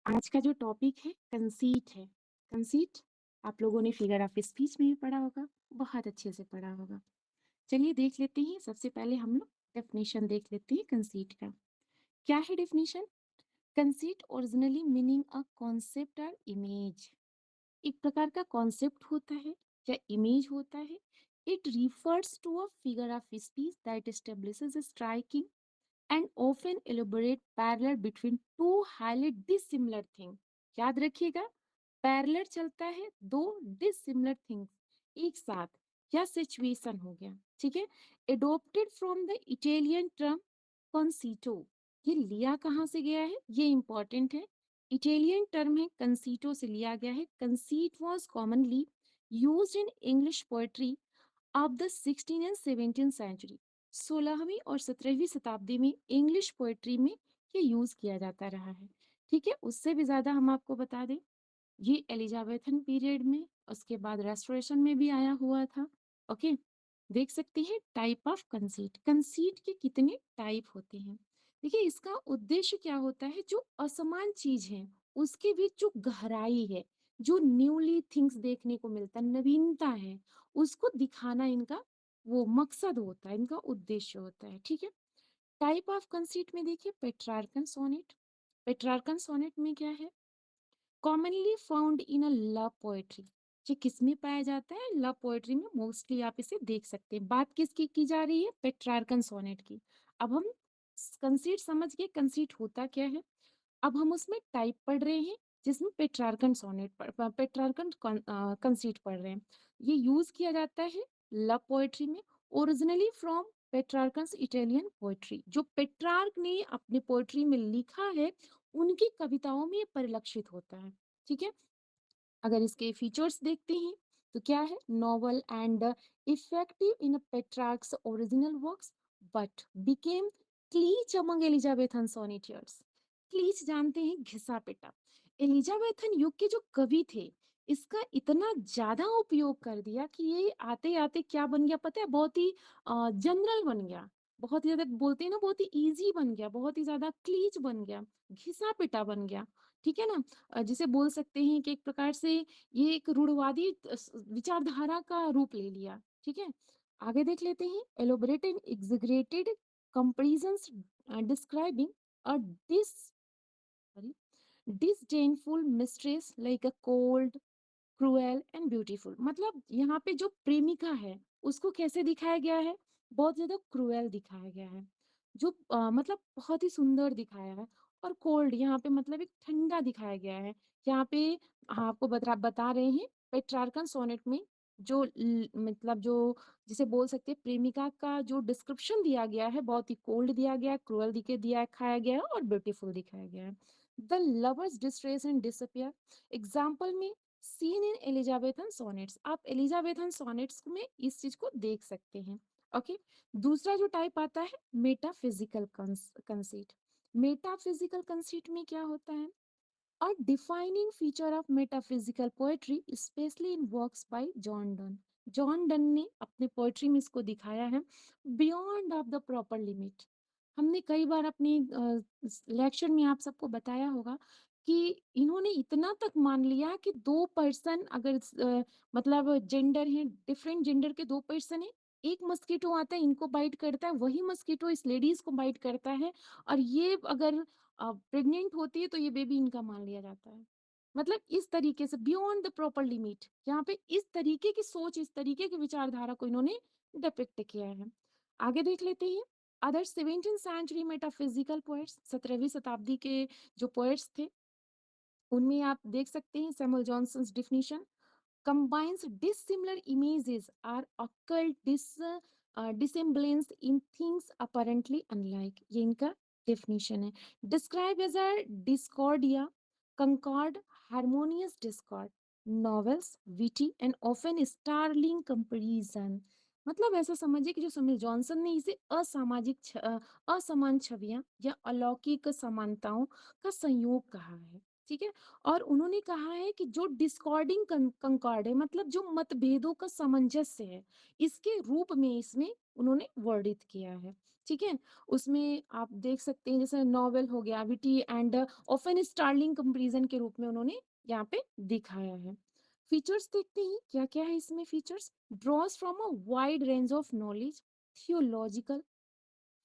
आज का जो टॉपिक है कंसीट है। कंसीट आप लोगों ने फिगर ऑफ स्पीच में भी पढ़ा होगा, बहुत अच्छे से पढ़ा होगा। चलिए देख लेते हैं। सबसे पहले हम लोग डेफिनेशन देख लेते हैं कंसीट का। क्या है definition? Conceit originally meaning a concept और इमेज। एक प्रकार का कॉन्सेप्ट होता है या इमेज होता है। It refers to a figure of speech that establishes a striking and often elaborate parallel between two highly dissimilar things. याद रखिएगा, पैरेलल चलता है दो डिसिमिलर थिंग्स एक साथ या सिचुएशन हो गया, ठीक है। Adopted from the Italian term concetto. ये लिया कहाँ से गया है, ये इंपॉर्टेंट है। इटालियन टर्म है, कंसीटो से लिया गया है। Conceit was commonly used in English poetry of the 16 and 17 century. 16वीं और 17वीं शताब्दी में इंग्लिश पोएट्री में ये यूज किया जाता रहा है, ठीक है। उससे भी ज्यादा हम आपको बता दें, ये एलिजाबेथन पीरियड में, उसके बाद रेस्टोरेशन में भी आया हुआ था। ओके, देख सकते हैं टाइप ऑफ कंसीट। कंसीट के कितने टाइप होते हैं? देखिए, इसका उद्देश्य क्या होता है, जो असमान चीज है उसके बीच जो गहराई है, जो न्यूली थिंग्स देखने को मिलता है, नवीनता है, उसको दिखाना इनका वो मकसद होता है, इनका उद्देश्य होता है, ठीक है। टाइप ऑफ कंसीट में देखिए पेट्रार्कन सोनेट। पेट्रार्कन सोनेट में क्या है? Commonly found in a love poetry. ये किसमें पाया जाता है? लव पोएट्री में मोस्टली आप इसे देख सकते हैं। बात किसकी की जा रही है? पेट्रार्कन सोनेट की। अब हम कंसीट समझ गए, कंसीट होता क्या है। अब हम उसमें टाइप पढ़ रहे हैं, जिसमें पेट्रार्कन सोनेट पेट्रार्कन कंसीट पढ़ रहे हैं। ये यूज किया जाता है लव पोएट्री में, ओरिजिनली फ्रॉम पेट्रार्कन्स इटालियन पोएट्री। जो पेट्रार्क ने अपने पोएट्री में लिखा है, उनकी कविताओं में ये परिलक्षित होता है, ठीक है। अगर इसके फीचर्स देखते हैं तो क्या है? Novel and effective in Petrarch's original works but became cliche among Elizabethan sonneteers. Cliche जानते हैं, घिसा पिटा। एलिजाबेथन युग के जो कवि थे, इसका इतना ज्यादा उपयोग कर दिया कि ये आते आते क्या बन गया पता है? बहुत ही जनरल बन गया, बहुत ही ज्यादा बोलते हैं ना, बहुत ही इजी बन गया, बहुत ही ज्यादा क्लीच बन गया, घिसा पिटा बन गया, ठीक है ना। जिसे बोल सकते हैं कि एक प्रकार से ये एक रूढ़वादी विचारधारा का रूप ले लिया, ठीक है। आगे देख लेते हैं। Elaborated exaggerated comparisons describing a dis disdainful mistress like a cold cruel and beautiful. मतलब यहाँ पे जो प्रेमिका है उसको कैसे दिखाया गया है? बहुत ज्यादा क्रूएल दिखाया गया है। जो मतलब बहुत ही सुंदर दिखाया है। और कोल्ड यहाँ पे मतलब एक ठंडा दिखाया गया है। यहाँ पे आपको बता रहे हैं पेट्रार्कन सोनेट में जो मतलब जो जिसे बोल सकते हैं प्रेमिका का जो डिस्क्रिप्शन दिया गया है, बहुत ही कोल्ड दिया गया है, क्रूएल दिखाया गया है और ब्यूटीफुल दिखाया गया है। The lovers distress and disappear example में सीन इन एलिजाबेथन सोनेट्स। आप एलिजाबेथन सोनेट्स में इस चीज को देख सकते हैं, ओके। दूसरा जो टाइप आता है मेटाफिजिकल कंसीट। मेटाफिजिकल कंसीट में क्या होता है? A defining feature of metaphysical poetry, especially in works by John Donne. John Donne ने अपने पोएट्री में इसको दिखाया है, beyond of the proper limit. हमने कई बार अपने लेक्चर में आप सबको बताया होगा कि इन्होंने इतना तक मान लिया कि दो पर्सन अगर मतलब जेंडर है, डिफरेंट जेंडर के दो पर्सन है, एक मस्कीटो आता है इनको बाइट करता है, वही मस्कीटो इस लेडीज को बाइट करता है, और ये अगर प्रेग्नेंट होती है तो ये बेबी इनका मान लिया जाता है। मतलब इस तरीके से बियॉन्ड द प्रॉपर लिमिट, यहाँ पे इस तरीके की सोच, इस तरीके की विचारधारा को इन्होंने डिपिक्ट किया है। आगे देख लेते हैं। Other 17th century metaphysical poets, 17वीं शताब्दी के जो पोएट्स थे, उनमें आप देख सकते हैं Samuel Johnson's definition combines dissimilar images or occult dissemblance in things apparently unlike। ये इनका definition है। Describe as a discordia, concord, harmonious discord, novels, witty and often startling comparison। मतलब ऐसा समझिए कि जो समीर जॉनसन ने इसे असमान छवियां या अलौकिक समानताओं का संयोग कहा है। ठीक है। और उन्होंने कहा है कि जो डिस्कॉर्डिंग कंकॉर्ड है, मतलब जो मतभेदों का सामंजस्य है, इसके रूप में इसमें उन्होंने वर्णित किया है। ठीक है। उसमें आप देख सकते हैं जैसे नॉवेल हो गया, witty and often startling comparison के रूप में उन्होंने यहाँ पे दिखाया है। फीचर्स देखते हैं क्या क्या है इसमें। Features draws from a wide range of knowledge, theological,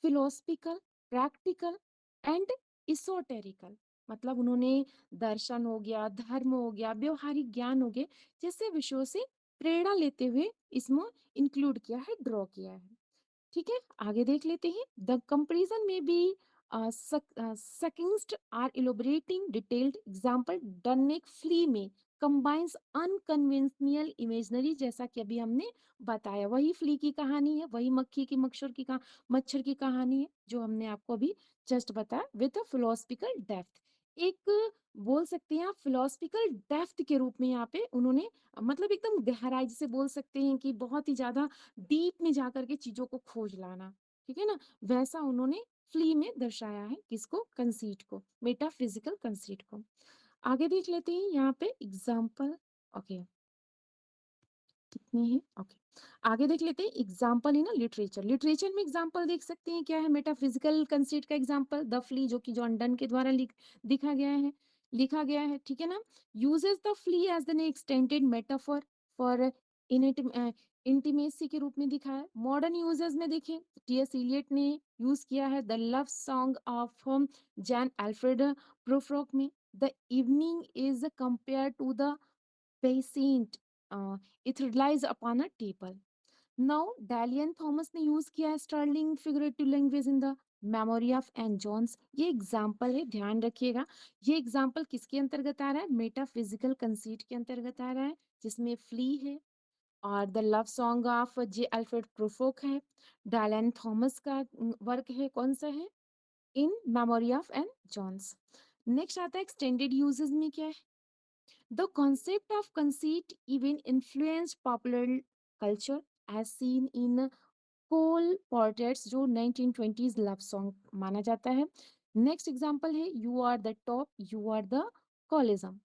philosophical, practical and esoterical। मतलब उन्होंने दर्शन हो गया, धर्म हो गया, व्यवहारिक ज्ञान हो गए जैसे विषयों से प्रेरणा लेते हुए इसमें इंक्लूड किया है, ड्रॉ किया है। ठीक है। आगे देख लेते हैं। द कंपेरिजन में be seconds are elaborating detailed example Donne एक फ्ली में कंबाइंस अनकन्वेंशनल इमेजनरी, जैसा कि अभी हमने बताया, वही फ्ली की कहानी है, वही मक्खी की मच्छर की कहानी है जो हमने आपको अभी जस्ट बताया, विद फिलोसफिकल डेप्थ। एक बोल सकते हैं आप फिलोसफिकल डेप्थ के रूप में यहाँ पे उन्होंने मतलब एकदम गहराई, जिसे बोल सकते हैं कि बहुत ही ज्यादा डीप में जाकर के चीजों को खोज लाना। ठीक है ना। वैसा उन्होंने फ्ली में दर्शाया है किसको, कंसीट को, मेटाफिजिकल कंसीट को। आगे देख लेते हैं यहाँ पे एग्जाम्पल। ओके, कितनी है। ओके, आगे देख लेते हैं एग्जाम्पल इन लिटरेचर। लिटरेचर में एग्जाम्पल देख सकते हैं क्या है, मेटाफिजिकल कंसीट का एग्जाम्पल द फ्ली, जो कि जॉन डन के द्वारा लिखा गया है। ठीक है ना। Uses the flea as an extended metaphor for intimacy के रूप में दिखाया है। मॉडर्न यूजेस में देखें, टीएस इलियट ने यूज किया है the love song of J Alfred Prufrock में, the evening is compare to the patient, it relies upon a table. Now, Dalian Thomas ने यूज किया है startling figurative language in the memory of Ann Jones. ये example है, ध्यान रखिएगा। ये example किसके अंतर्गत आ रहा है, मेटाफिजिकल कंसीट के अंतर्गत आ रहा है, जिसमें फ्ली है और the love song of J Alfred Prufrock है। डायलन थॉमस का वर्क है, कौन सा है, in memory of Ann Jones. Next आता है एक्सटेंडेड यूजेस में क्या है, the concept of conceit even influenced popular culture as seen in Cole Porter's जो 1920s लव सॉन्ग माना जाता है। नेक्स्ट एग्जांपल है you are the top you are the Colosseum.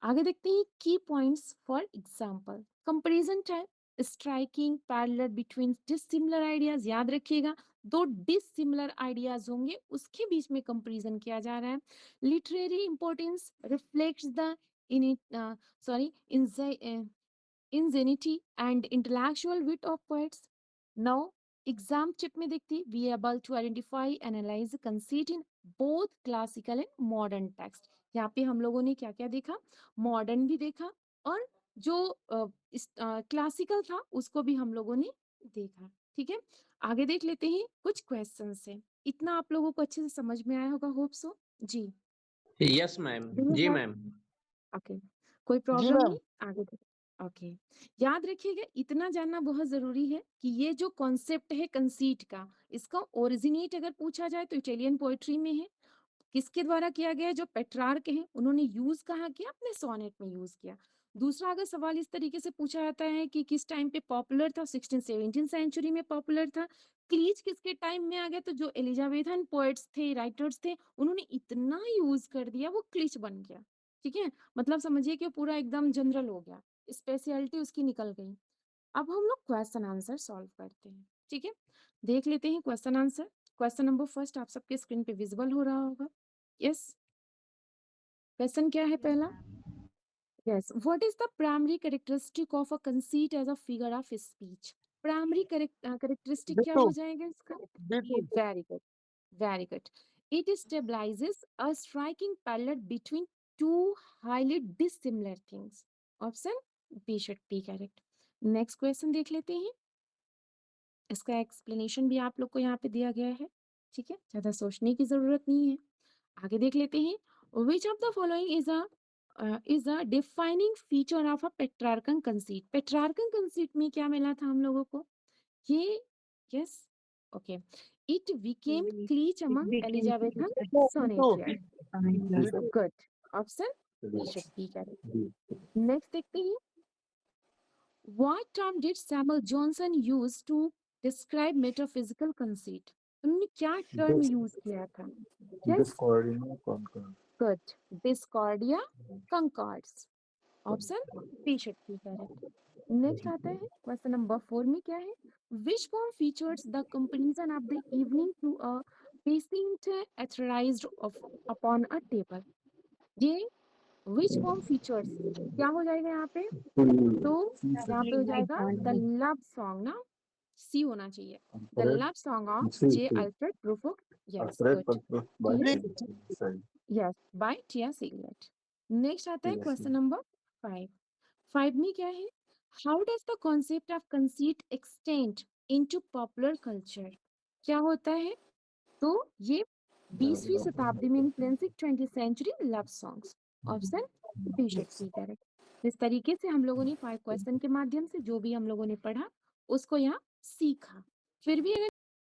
आगे देखते हैं key points for example. Comparison type striking parallel between dissimilar ideas. याद रखिएगा, दो डिसिमिलर आइडियाज होंगे उसके बीच में कंपैरिजन किया जा रहा है। Literary importance reflects the in sorry ingenuity and intellectual wit of poets. Now, exam chip में देखती we are able to identify, analyze, conceit in both classical and modern text। यहाँ पे हम लोगों ने क्या क्या देखा, मॉडर्न भी देखा और जो क्लासिकल था उसको भी हम लोगों ने देखा। ठीक है। आगे देख लेते हैं कुछ क्वेश्चन से। इतना आप लोगों को अच्छे से समझ में आया होगा, होप सो। जी, यस मैम। Do you जी have- मैम। ओके, कोई जी प्रॉब्लम मैम। नहीं, आगे देखो। ओके, याद रखिएगा, इतना जानना बहुत जरूरी है कि ये जो कॉन्सेप्ट है कंसीट का, इसका ओरिजिनेट अगर पूछा जाए तो इटालियन पोएट्री में है। किसके द्वारा किया गया है, जो पेट्रार्क हैं उन्होंने यूज कहाँ किया, अपने सोनेट में यूज किया। दूसरा, अगर सवाल इस तरीके से पूछा जाता है कि किस टाइम पे पॉपुलर था, 16-17 सेंचुरी में पॉपुलर था। क्लीच किसके टाइम में आ गया, तो जो एलिजाबेथन पोएट्स थे, राइटर्स थे, उन्होंने इतना यूज कर दिया वो क्लीच बन गया। ठीक है। मतलब समझिए कि पूरा एकदम जनरल हो गया, स्पेशलिटी उसकी निकल गई। अब हम लोग क्वेश्चन आंसर सॉल्व करते हैं। ठीक है, देख लेते हैं question answer. Question number first आप सबके स्क्रीन पे विजिबल हो रहा होगा। यस, क्वेश्चन क्या है पहला। Yes, what is the primary characteristic of a conceit as a figure of speech. Primary characteristic क्या बिट्टू हो जाएगा इसका। Bittu very good, very good. It stabilises a striking parallel between two highly dissimilar things. Option B should be correct. Next question देख लेते हैं। इसका explanation भी आप लोग को यहाँ पे दिया गया है। ठीक है, ज्यादा सोचने की जरूरत नहीं है। आगे देख लेते हैं। Which of the following is a defining feature of a Petrarchan conceit. Petrarchan conceit में क्या मिला था हम लोगों को, ये, yes, okay, it became cliche among Elizabethan sonneteers. Good, option B should be correct. Next देखते हैं। What term did Samuel Johnson use to describe metaphysical conceit? उन्होंने क्या टर्म Dis यूज किया था? Yes, Discordia Concord. good. Discordia concords. Option B should be correct. Next आता है question number 4 में क्या है? Which form features the completion of the evening to a patient authorized of upon a table? ये which form features क्या हो जाएगा यहाँ पे? तो यहाँ पे हो जाएगा द लव सॉन्ग ना, सी होना चाहिए। The Alfred love song of C. J C. Alfred Prufrock. Yes Alfred good. Purpose by clear? Side. Yes by टिया सिगलेट। नेक्स्ट आता है Yes. Question number 5। 5 में क्या है? How does the concept of conceit extend into popular culture? क्या होता है? तो ये 20वीं शताब्दी में influencing 20th century love songs. Option B should be correct. इस तरीके से हम लोगों ने 5 क्वेश्चन के माध्यम से जो भी हम लोगों ने पढ़ा उसको यहाँ सीखा। फिर भी अगर